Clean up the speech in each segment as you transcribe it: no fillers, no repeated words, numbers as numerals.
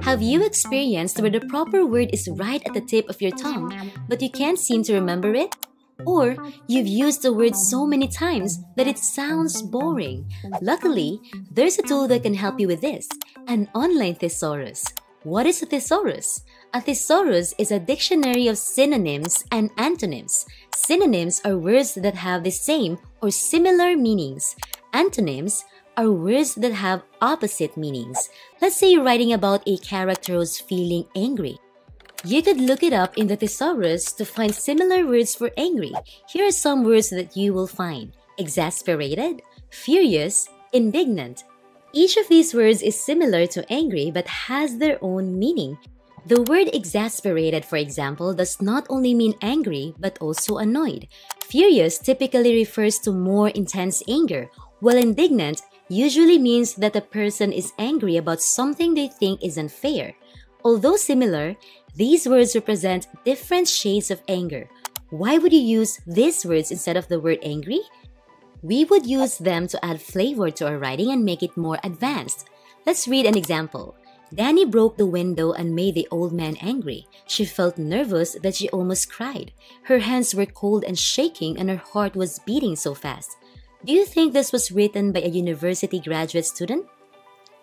Have you experienced where the proper word is right at the tip of your tongue, but you can't seem to remember it? Or you've used the word so many times that it sounds boring. Luckily, there's a tool that can help you with this, an online thesaurus. What is a thesaurus? A thesaurus is a dictionary of synonyms and antonyms. Synonyms are words that have the same or similar meanings. Antonyms are words that have opposite meanings. Let's say you're writing about a character who's feeling angry. You could look it up in the thesaurus to find similar words for angry. Here are some words that you will find: exasperated, furious, indignant. Each of these words is similar to angry but has their own meaning. The word exasperated, for example, does not only mean angry but also annoyed. Furious typically refers to more intense anger, while indignant usually means that a person is angry about something they think is unfair. Although similar, these words represent different shades of anger. Why would you use these words instead of the word angry? We would use them to add flavor to our writing and make it more advanced. Let's read an example. Danny broke the window and made the old man angry. She felt nervous that she almost cried. Her hands were cold and shaking and her heart was beating so fast. Do you think this was written by a university graduate student?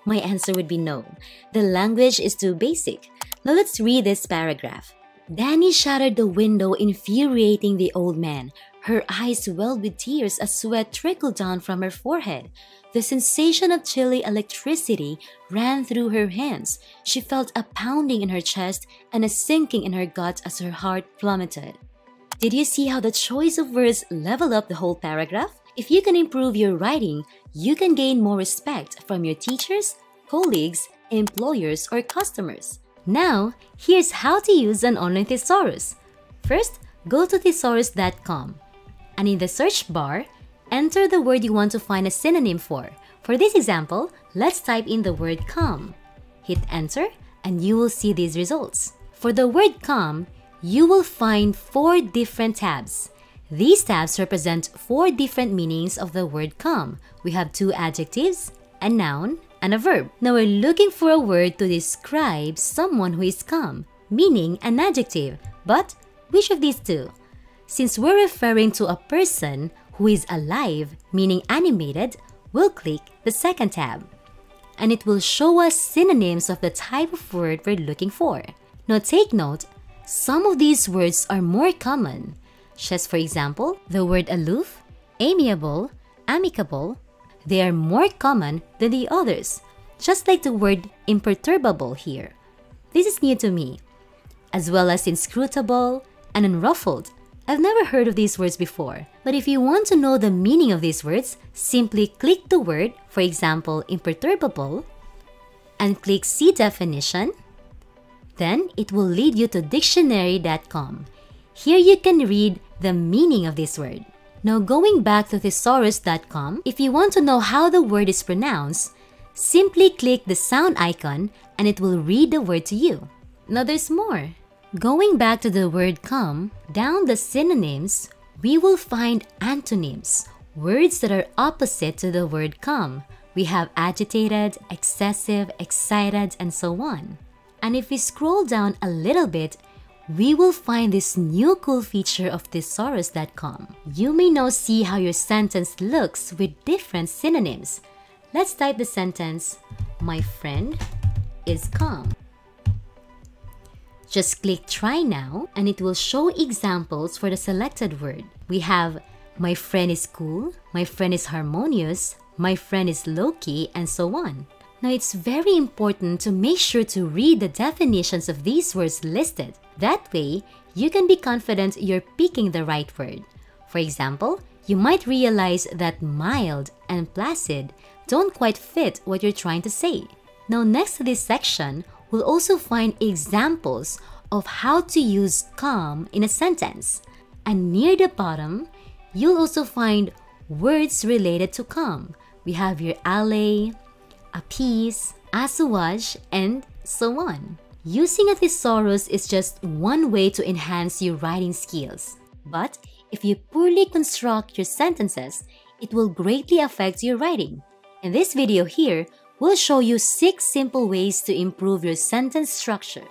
My answer would be no. The language is too basic. Now let's read this paragraph. Danny shattered the window, infuriating the old man. Her eyes welled with tears as sweat trickled down from her forehead. The sensation of chilly electricity ran through her hands. She felt a pounding in her chest and a sinking in her gut as her heart plummeted. Did you see how the choice of words level up the whole paragraph? If you can improve your writing, you can gain more respect from your teachers, colleagues, employers, or customers. Now, here's how to use an online thesaurus. First, go to thesaurus.com, and in the search bar, enter the word you want to find a synonym for. For this example, let's type in the word calm. Hit enter, and you will see these results. For the word calm, you will find 4 different tabs. These tabs represent 4 different meanings of the word calm. We have 2 adjectives, a noun, and a verb. Now we're looking for a word to describe someone who is calm, meaning an adjective. But which of these 2? Since we're referring to a person who is alive, meaning animated, we'll click the second tab. And it will show us synonyms of the type of word we're looking for. Now take note, some of these words are more common. Just for example, the word aloof, amiable, amicable, they are more common than the others. Just like the word imperturbable here. This is new to me. As well as inscrutable and unruffled. I've never heard of these words before. But if you want to know the meaning of these words, simply click the word, for example, imperturbable, and click See Definition. Then it will lead you to dictionary.com. Here you can read the meaning of this word. Now going back to thesaurus.com, if you want to know how the word is pronounced, simply click the sound icon and it will read the word to you. Now there's more. Going back to the word calm, down the synonyms, we will find antonyms, words that are opposite to the word calm. We have agitated, excessive, excited, and so on. And if we scroll down a little bit, we will find this new cool feature of thesaurus.com. You may now see how your sentence looks with different synonyms. Let's type the sentence, my friend is calm. Just click try now and it will show examples for the selected word. We have my friend is cool, my friend is harmonious, my friend is low-key, and so on. Now it's very important to make sure to read the definitions of these words listed. That way, you can be confident you're picking the right word. For example, you might realize that mild and placid don't quite fit what you're trying to say. Now next to this section, we'll also find examples of how to use calm in a sentence. And near the bottom, you'll also find words related to calm. We have your allay, appease, assuage, and so on. Using a thesaurus is just one way to enhance your writing skills. But if you poorly construct your sentences, it will greatly affect your writing. In this video here, We'll show you 6 simple ways to improve your sentence structure.